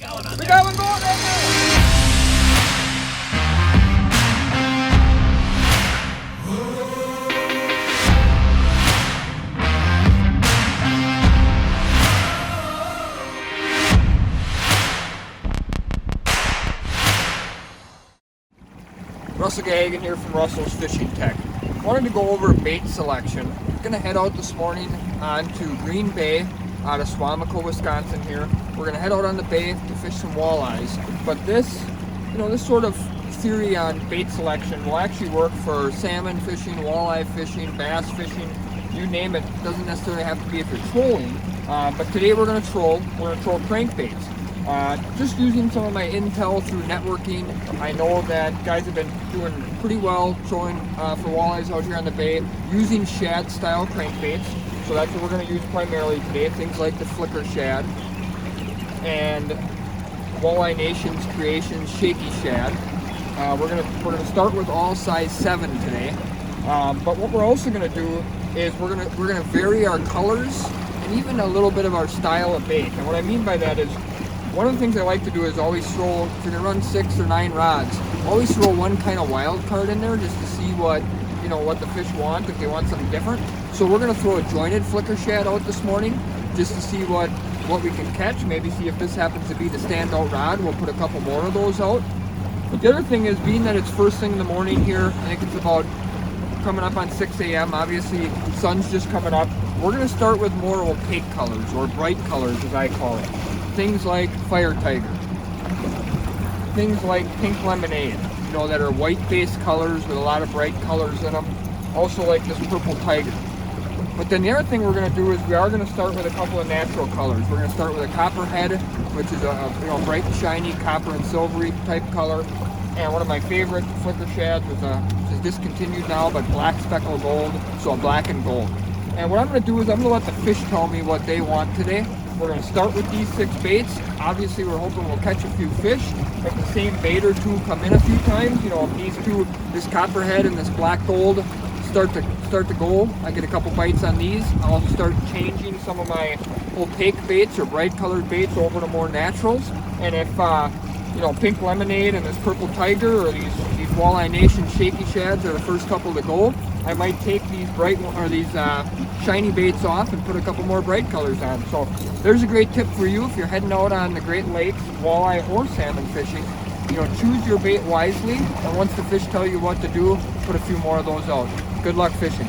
We got one going right now. Russell Gahagan here from Russell's Fishing Tech. Wanted to go over bait selection. I'm going to head out this morning on to Green Bay out of Swamico, Wisconsin here. We're going to head out on the bay to fish some walleyes. But this sort of theory on bait selection will actually work for salmon fishing, walleye fishing, bass fishing, you name it. It doesn't necessarily have to be if you're trolling. But today we're going to troll crankbaits. Just using some of my intel through networking, I know that guys have been doing pretty well trolling for walleyes out here on the bay using shad style crankbaits. So that's what we're going to use primarily today. Things like the flicker shad and Walleye Nation's Creations Shaky shad. We're gonna start with all size 7 today. But what we're also going to do is we're gonna vary our colors and even a little bit of our style of bait. And what I mean by that is, one of the things I like to do is always throw, if you're going to run 6 or 9 rods, always throw one kind of wild card in there just to see what the fish want, if they want something different. So we're going to throw a jointed flicker shad out this morning just to see what we can catch, maybe see if this happens to be the standout rod. We'll put a couple more of those out. But the other thing is, being that it's first thing in the morning here, I think it's about coming up on 6 a.m. Obviously, sun's just coming up. We're going to start with more opaque colors, or bright colors as I call it. Things like fire tiger, things like pink lemonade, that are white-based colors with a lot of bright colors in them. Also like this purple tiger. But then the other thing we're going to do is we are going to start with a couple of natural colors. We're going to start with a copperhead, which is a bright and shiny copper and silvery type color. And one of my favorite flicker shads which is discontinued now, but black speckled gold, so a black and gold. And what I'm going to do is I'm going to let the fish tell me what they want today. We're going to start with these 6 baits. Obviously, we're hoping we'll catch a few fish. If the same bait or two come in a few times, if these two, this copperhead and this black gold, start to go, I get a couple bites on these, I'll start changing some of my opaque baits or bright colored baits over to more naturals. And if pink lemonade and this purple tiger or these Walleye Nation Shaky shads are the first couple to go, I might take these shiny baits off and put a couple more bright colors on. So there's a great tip for you if you're heading out on the Great Lakes, walleye or salmon fishing. Choose your bait wisely, and once the fish tell you what to do, put a few more of those out. Good luck fishing.